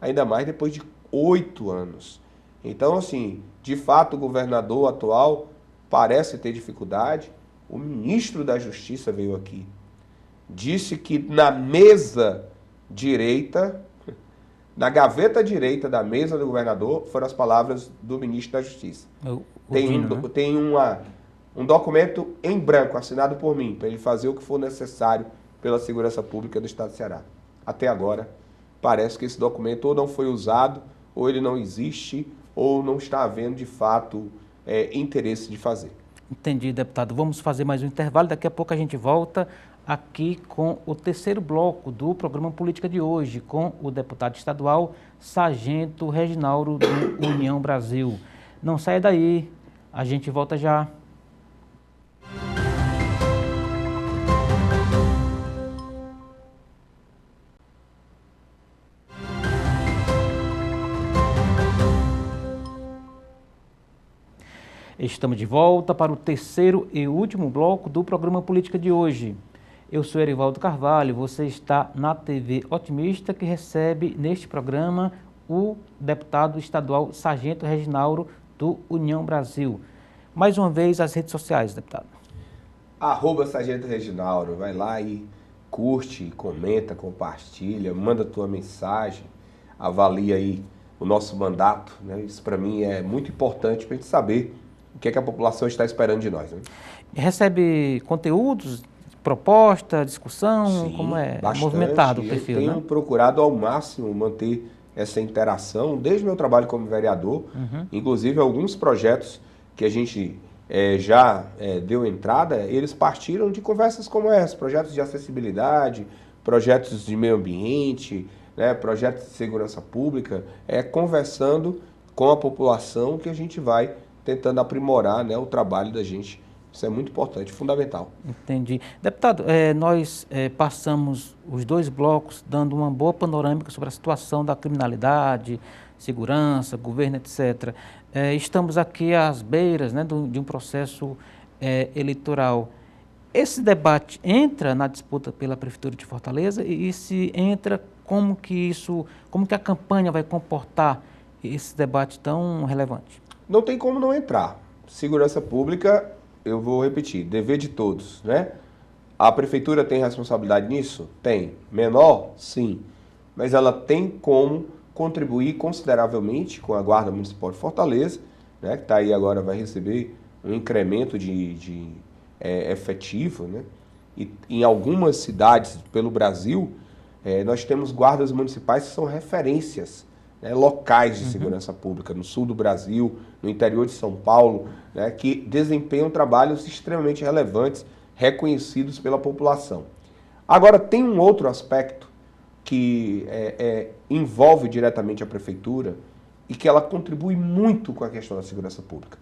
S2: ainda mais depois de 8 anos. Então, assim, de fato, o governador atual parece ter dificuldade. O ministro da Justiça veio aqui, disse que na mesa direita, na gaveta direita da mesa do governador, foram as palavras do ministro da Justiça. Tem um documento em branco, assinado por mim, para ele fazer o que for necessário pela segurança pública do Estado do Ceará. Até agora, parece que esse documento ou não foi usado, ou ele não existe, ou não está havendo, de fato, interesse de fazer.
S1: Entendi, deputado. Vamos fazer mais um intervalo. Daqui a pouco a gente volta aqui com o terceiro bloco do programa Política de hoje, com o deputado estadual Sargento Reginaldo, do União Brasil. Não saia daí, a gente volta já. Estamos de volta para o terceiro e último bloco do programa Política de hoje. Eu sou Erivaldo Carvalho, você está na TV Otimista, que recebe neste programa o deputado estadual Sargento Reginaldo, do União Brasil. Mais uma vez, as redes sociais, deputado.
S2: @Sargento Reginaldo, vai lá e curte, comenta, compartilha, manda tua mensagem, avalia aí o nosso mandato, né? Isso para mim é muito importante para a gente saber o que é que a população está esperando de nós, né?
S1: Recebe conteúdos, proposta, discussão?
S2: Sim,
S1: como é
S2: bastante.
S1: Movimentado o perfil,
S2: Eu tenho procurado ao máximo manter essa interação, desde o meu trabalho como vereador, inclusive alguns projetos que a gente já deu entrada, eles partiram de conversas como essa, projetos de acessibilidade, projetos de meio ambiente, né, projetos de segurança pública, conversando com a população que a gente vai tentando aprimorar, né, o trabalho da gente. Isso é muito importante, fundamental.
S1: Entendi. Deputado, nós passamos os dois blocos dando uma boa panorâmica sobre a situação da criminalidade, segurança, governo, etc. Estamos aqui às beiras, né, de um processo eleitoral. Esse debate entra na disputa pela Prefeitura de Fortaleza e se entra, como que a campanha vai comportar esse debate tão relevante?
S2: Não tem como não entrar. Segurança pública, eu vou repetir, dever de todos, né? A prefeitura tem responsabilidade nisso? Tem. Menor? Sim. Mas ela tem como contribuir consideravelmente com a Guarda Municipal de Fortaleza, né? Que está aí agora, vai receber um incremento de efetivo, né? E em algumas cidades pelo Brasil, nós temos guardas municipais que são referências, né, locais de segurança pública, no sul do Brasil, no interior de São Paulo, né, que desempenham trabalhos extremamente relevantes, reconhecidos pela população. Agora, tem um outro aspecto que envolve diretamente a prefeitura e que ela contribui muito com a questão da segurança pública.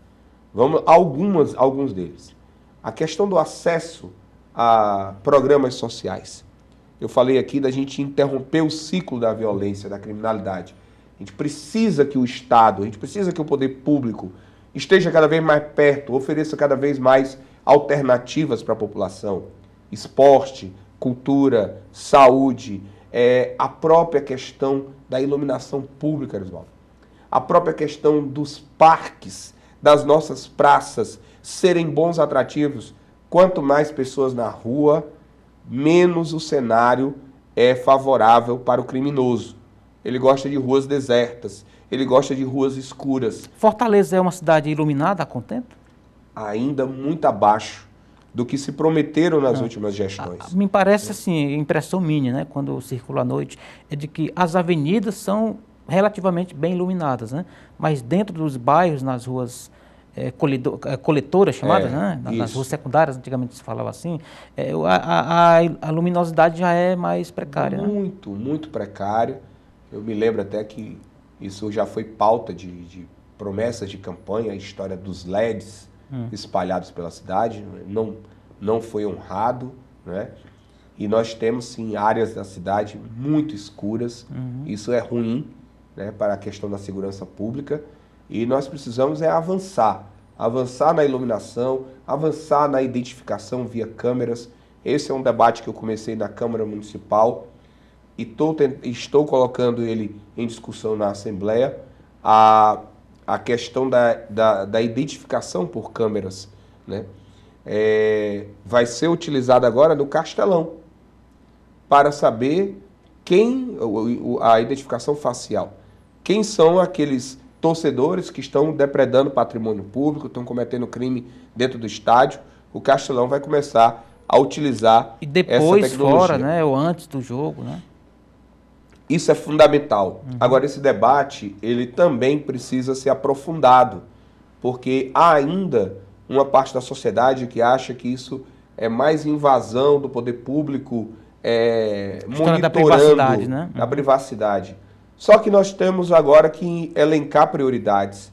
S2: Vamos alguns deles. A questão do acesso a programas sociais. Eu falei aqui da gente interromper o ciclo da violência, da criminalidade. A gente precisa que o Estado, a gente precisa que o poder público esteja cada vez mais perto, ofereça cada vez mais alternativas para a população. Esporte, cultura, saúde, a própria questão da iluminação pública, Oswaldo. A própria questão dos parques, das nossas praças serem bons atrativos. Quanto mais pessoas na rua, menos o cenário é favorável para o criminoso. Ele gosta de ruas desertas, ele gosta de ruas escuras.
S1: Fortaleza é uma cidade iluminada há quanto tempo?
S2: Ainda muito abaixo do que se prometeram nas últimas gestões.
S1: Me parece, assim, impressão minha, né, quando eu circulo à noite, é de que as avenidas são relativamente bem iluminadas, né? Mas dentro dos bairros, nas ruas coletoras chamadas, né? Nas ruas secundárias, antigamente se falava assim, a luminosidade já é mais precária.
S2: Muito, né? Muito precária. Eu me lembro até que isso já foi pauta de promessas de campanha, a história dos LEDs espalhados pela cidade, não foi honrado, né? E nós temos, sim, áreas da cidade muito escuras, isso é ruim, né, para a questão da segurança pública, e nós precisamos avançar na iluminação, avançar na identificação via câmeras. Esse é um debate que eu comecei na Câmara Municipal, e estou colocando ele em discussão na Assembleia, a questão da identificação por câmeras, né? Vai ser utilizada agora no Castelão, para saber a identificação facial. Quem são aqueles torcedores que estão depredando patrimônio público, estão cometendo crime dentro do estádio. O Castelão vai começar a utilizar
S1: e depois,
S2: essa tecnologia.
S1: Fora, né, ou antes do jogo, né?
S2: Isso é fundamental. Agora, esse debate, ele também precisa ser aprofundado, porque há ainda uma parte da sociedade que acha que isso é mais invasão do poder público, monitorando
S1: da privacidade, né?
S2: a privacidade. Só que nós temos agora que elencar prioridades.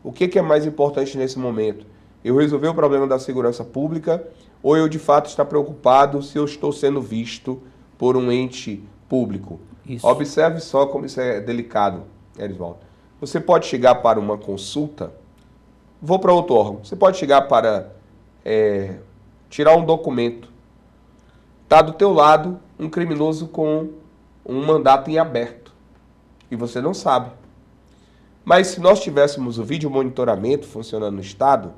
S2: O que é mais importante nesse momento? Eu resolver o problema da segurança pública ou eu de fato estar preocupado se eu estou sendo visto por um ente público? Isso. Observe só como isso é delicado, Erisvaldo. Você pode chegar para uma consulta, vou para outro órgão, você pode chegar para tirar um documento. Está do teu lado um criminoso com um mandato em aberto. E você não sabe. Mas se nós tivéssemos o vídeo monitoramento funcionando no Estado,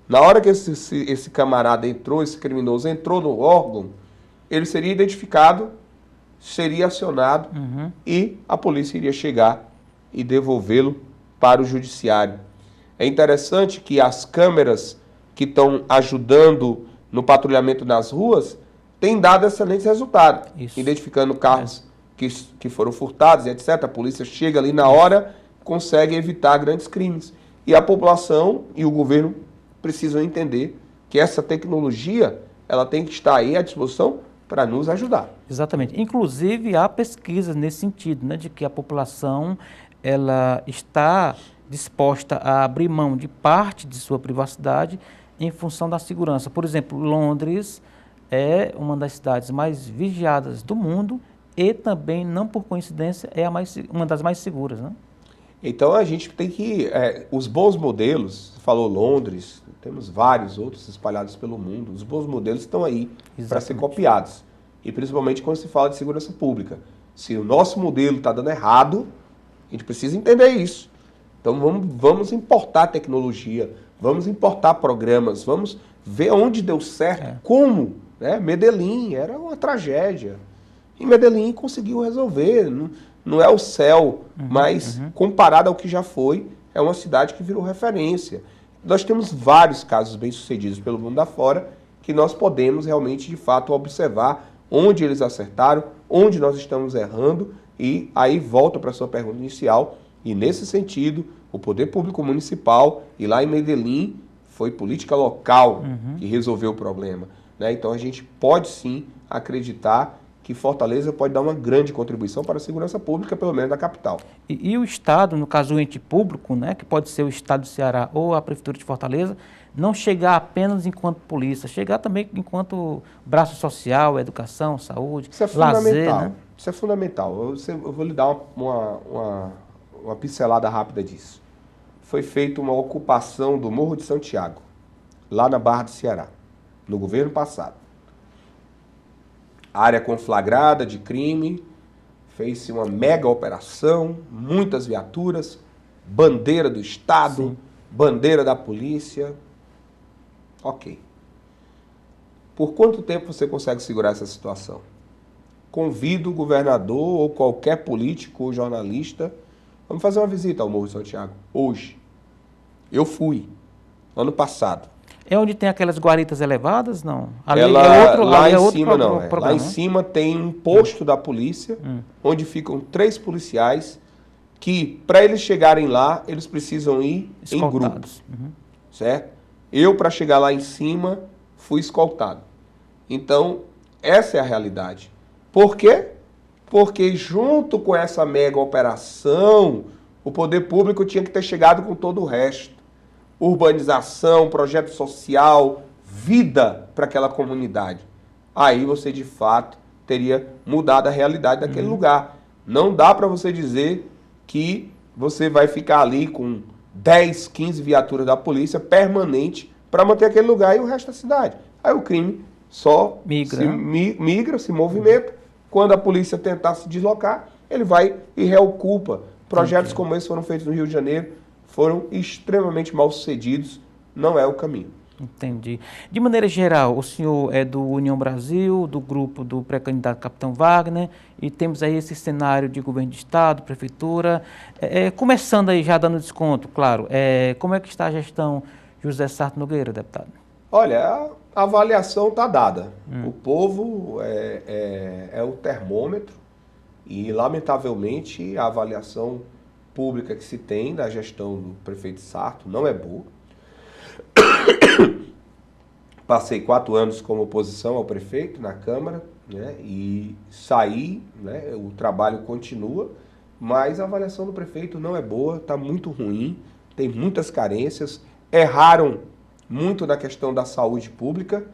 S2: na hora que esse camarada entrou, esse criminoso entrou no órgão, ele seria identificado, seria acionado e a polícia iria chegar e devolvê-lo para o judiciário. É interessante que as câmeras que estão ajudando no patrulhamento nas ruas têm dado excelentes resultados, identificando carros que foram furtados, etc. A polícia chega ali na hora, consegue evitar grandes crimes. E a população e o governo precisam entender que essa tecnologia ela tem que estar aí à disposição para nos ajudar.
S1: Exatamente. Inclusive, há pesquisas nesse sentido, né, de que a população ela está disposta a abrir mão de parte de sua privacidade em função da segurança. Por exemplo, Londres é uma das cidades mais vigiadas do mundo e também, não por coincidência, é uma das mais seguras, né?
S2: Então a gente tem que... os bons modelos, você falou Londres, temos vários outros espalhados pelo mundo, os bons modelos estão aí para ser copiados. E principalmente quando se fala de segurança pública. Se o nosso modelo está dando errado, a gente precisa entender isso. Então vamos importar tecnologia, vamos importar programas, vamos ver onde deu certo, como. Né? Medellín era uma tragédia. E Medellín conseguiu resolver. Não é o céu, mas comparado ao que já foi, é uma cidade que virou referência. Nós temos vários casos bem-sucedidos pelo mundo afora que nós podemos realmente, de fato, observar onde eles acertaram, onde nós estamos errando, e aí volta para a sua pergunta inicial. E nesse sentido, o poder público municipal, e lá em Medellín, foi política local que resolveu o problema. Né? Então a gente pode sim acreditar que Fortaleza pode dar uma grande contribuição para a segurança pública, pelo menos da capital.
S1: E o Estado, no caso o ente público, né, que pode ser o Estado do Ceará ou a Prefeitura de Fortaleza, não chegar apenas enquanto polícia, chegar também enquanto braço social, educação, saúde,
S2: isso é
S1: lazer.
S2: Fundamental.
S1: Né?
S2: Isso é fundamental. Eu vou lhe dar uma pincelada rápida disso. Foi feita uma ocupação do Morro de Santiago, lá na Barra do Ceará, no governo passado. Área conflagrada de crime, fez-se uma mega operação, muitas viaturas, bandeira do Estado, bandeira da polícia. Ok. Por quanto tempo você consegue segurar essa situação? Convido o governador ou qualquer político ou jornalista, vamos fazer uma visita ao Morro de Santiago, hoje. Eu fui, ano passado.
S1: É onde tem aquelas guaritas elevadas, não?
S2: Ali lá em cima não. Lá em cima tem um posto da polícia, onde ficam 3 policiais que, para eles chegarem lá, eles precisam ir em grupo. Certo? Eu, para chegar lá em cima, fui escoltado. Então, essa é a realidade. Por quê? Porque junto com essa mega operação, o poder público tinha que ter chegado com todo o resto. Urbanização, projeto social, vida para aquela comunidade. Aí você, de fato, teria mudado a realidade daquele lugar. Não dá para você dizer que você vai ficar ali com 10, 15 viaturas da polícia permanente para manter aquele lugar e o resto da cidade. Aí o crime só migra, se movimenta, Quando a polícia tentar se deslocar, ele vai e reocupa. Projetos como esse foram feitos no Rio de Janeiro, foram extremamente mal sucedidos, não é o caminho.
S1: Entendi. De maneira geral, o senhor é do União Brasil, do grupo do pré-candidato Capitão Wagner, e temos aí esse cenário de governo de estado, prefeitura. Começando aí, já dando desconto, claro, como é que está a gestão José Sarto Nogueira, deputado?
S2: Olha, a avaliação está dada. O povo é o termômetro e, lamentavelmente, a avaliação pública que se tem da gestão do prefeito Sarto não é boa. Passei 4 anos como oposição ao prefeito na Câmara, né, e saí, né, o trabalho continua, mas a avaliação do prefeito não é boa, está muito ruim, tem muitas carências, erraram muito na questão da saúde pública,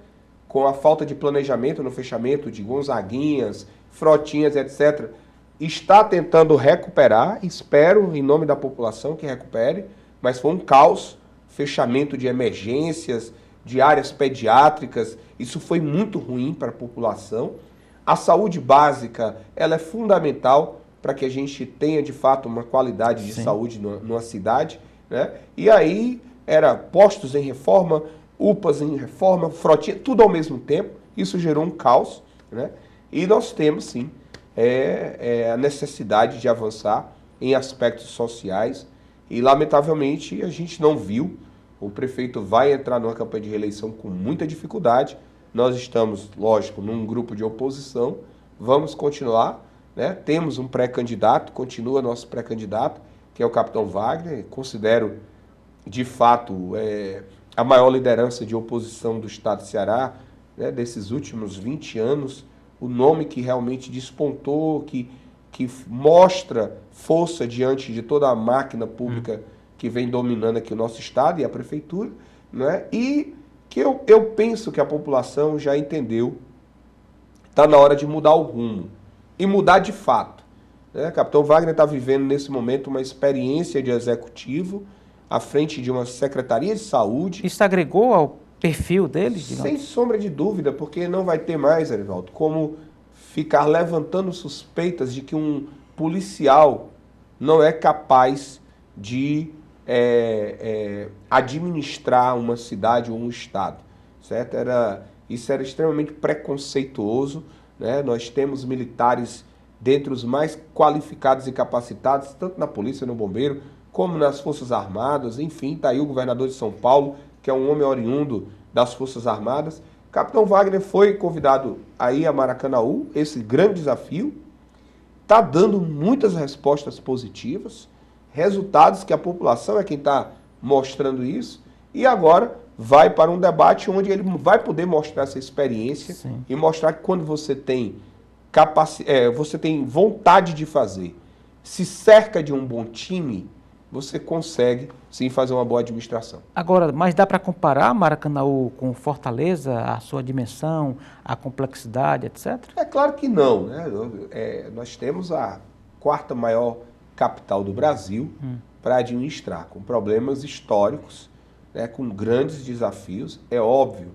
S2: com a falta de planejamento no fechamento de Gonzaguinhas, Frotinhas, etc. Está tentando recuperar, espero, em nome da população, que recupere, mas foi um caos, fechamento de emergências, de áreas pediátricas, isso foi muito ruim para a população. A saúde básica, ela é fundamental para que a gente tenha, de fato, uma qualidade de saúde numa cidade, né? E aí, era postos em reforma, UPAs em reforma, frotinha, tudo ao mesmo tempo, isso gerou um caos, né? E nós temos, sim, a necessidade de avançar em aspectos sociais e, lamentavelmente, a gente não viu. O prefeito vai entrar numa campanha de reeleição com muita dificuldade. Nós estamos, lógico, num grupo de oposição. Vamos continuar, né? Temos um pré-candidato, continua nosso pré-candidato, que é o Capitão Wagner. Considero, de fato, a maior liderança de oposição do estado do Ceará, né, desses últimos 20 anos. O nome que realmente despontou, que mostra força diante de toda a máquina pública que vem dominando aqui o nosso estado e a prefeitura, né? E que eu penso que a população já entendeu, está na hora de mudar o rumo, e mudar de fato, né? Capitão Wagner está vivendo nesse momento uma experiência de executivo à frente de uma secretaria de saúde.
S1: Isso agregou ao perfil dele?
S2: Sem sombra de dúvida, porque não vai ter mais, Erivaldo, como ficar levantando suspeitas de que um policial não é capaz de administrar uma cidade ou um estado, certo? Isso era extremamente preconceituoso, né? Nós temos militares dentre os mais qualificados e capacitados, tanto na polícia, no bombeiro, como nas Forças Armadas, enfim, está aí o governador de São Paulo, que é um homem oriundo das Forças Armadas. Capitão Wagner foi convidado aí a Maracanaú, esse grande desafio, está dando muitas respostas positivas, resultados que a população é quem está mostrando isso, e agora vai para um debate onde ele vai poder mostrar essa experiência. Sim. E mostrar que quando você tem você tem vontade de fazer, se cerca de um bom time, você consegue sim fazer uma boa administração.
S1: Agora, mas dá para comparar Maracanaú com Fortaleza, a sua dimensão, a complexidade, etc?
S2: É claro que não, né? Nós temos a 4ª maior capital do Brasil para administrar, com problemas históricos, né, com grandes desafios. É óbvio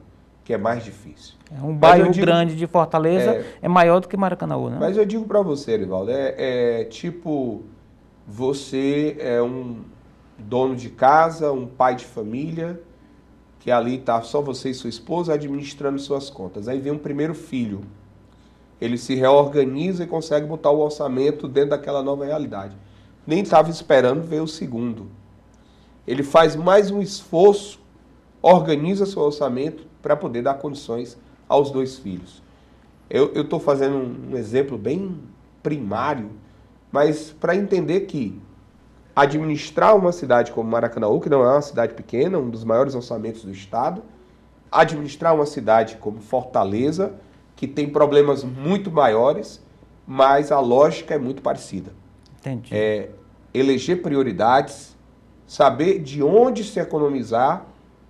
S2: que é mais difícil.
S1: Um bairro grande de Fortaleza é maior do que Maracanaú, né?
S2: Mas eu digo para você, Erivaldo, tipo, você é um dono de casa, um pai de família, que ali está só você e sua esposa administrando suas contas. Aí vem um primeiro filho, ele se reorganiza e consegue botar o orçamento dentro daquela nova realidade. Nem estava esperando ver o segundo. Ele faz mais um esforço, organiza seu orçamento para poder dar condições aos 2 filhos. Eu estou fazendo um exemplo bem primário, mas para entender que administrar uma cidade como Maracanaú, que não é uma cidade pequena, um dos maiores orçamentos do estado, administrar uma cidade como Fortaleza, que tem problemas muito maiores, mas a lógica é muito parecida.
S1: Entendi.
S2: Eleger prioridades, saber de onde se economizar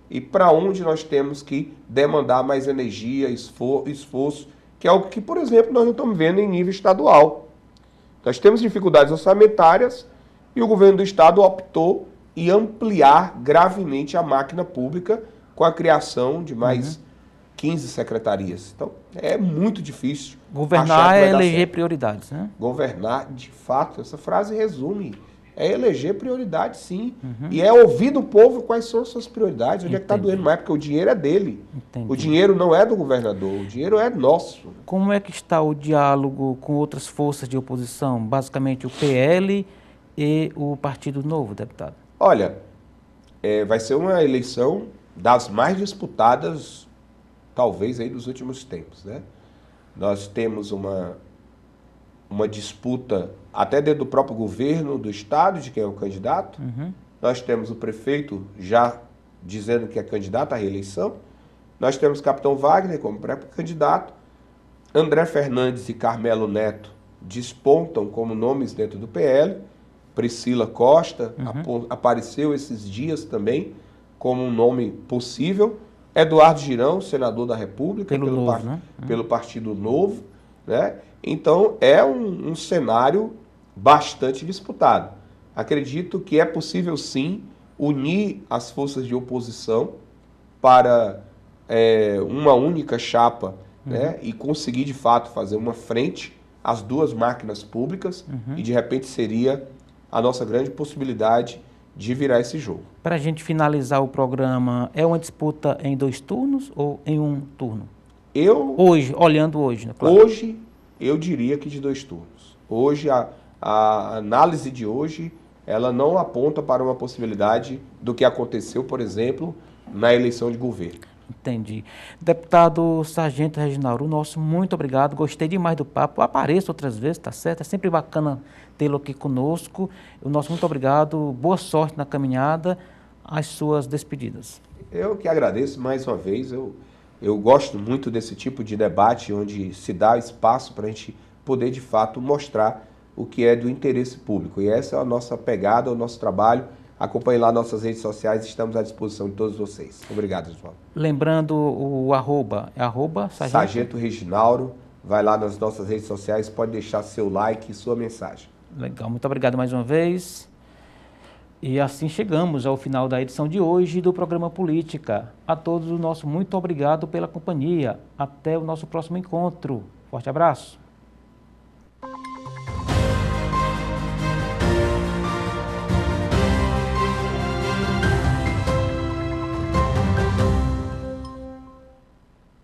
S2: e para onde nós temos que demandar mais energia, esforço, que é algo que, por exemplo, nós não estamos vendo em nível estadual. Nós temos dificuldades orçamentárias e o governo do estado optou em ampliar gravemente a máquina pública com a criação de mais 15 secretarias. Então, é muito difícil
S1: Governar é eleger prioridades, né?
S2: Governar, de fato, essa frase resume. É eleger prioridades, sim. E é ouvir do povo quais são as suas prioridades, onde é que está doendo mais, porque o dinheiro é dele.
S1: Entendi.
S2: O dinheiro não é do governador, o dinheiro é nosso.
S1: Como é que está o diálogo com outras forças de oposição, basicamente o PL e o Partido Novo, deputado?
S2: Olha, vai ser uma eleição das mais disputadas, talvez, aí dos últimos tempos, né? Nós temos uma disputa até dentro do próprio governo do estado, de quem é o candidato. Nós temos o prefeito já dizendo que é candidato à reeleição. Nós temos o capitão Wagner como pré-candidato. André Fernandes e Carmelo Neto despontam como nomes dentro do PL. Priscila Costa apareceu esses dias também como um nome possível. Eduardo Girão, senador da República, pelo Partido Novo, né? Então, é um cenário bastante disputado. Acredito que é possível, sim, unir as forças de oposição para uma única chapa, né? E conseguir, de fato, fazer uma frente às duas máquinas públicas e, de repente, seria a nossa grande possibilidade de virar esse jogo.
S1: Para a gente finalizar o programa, é uma disputa em 2 turnos ou em 1 turno? Olhando hoje, né? Claro.
S2: Hoje, eu diria que de 2 turnos. Hoje, a análise de hoje, ela não aponta para uma possibilidade do que aconteceu, por exemplo, na eleição de governo.
S1: Entendi. Deputado Sargento Reginaldo, nosso muito obrigado, gostei demais do papo, apareça outras vezes, tá certo? É sempre bacana tê-lo aqui conosco. O nosso muito obrigado, boa sorte na caminhada, as suas despedidas.
S2: Eu que agradeço mais uma vez, eu gosto muito desse tipo de debate onde se dá espaço para a gente poder de fato mostrar o que é do interesse público. E essa é a nossa pegada, o nosso trabalho. Acompanhe lá nossas redes sociais, estamos à disposição de todos vocês. Obrigado, João.
S1: Lembrando o arroba,
S2: Sargento Reginaldo, vai lá nas nossas redes sociais, pode deixar seu like e sua mensagem.
S1: Legal, muito obrigado mais uma vez. E assim chegamos ao final da edição de hoje do programa Política. A todos o nosso muito obrigado pela companhia. Até o nosso próximo encontro. Forte abraço.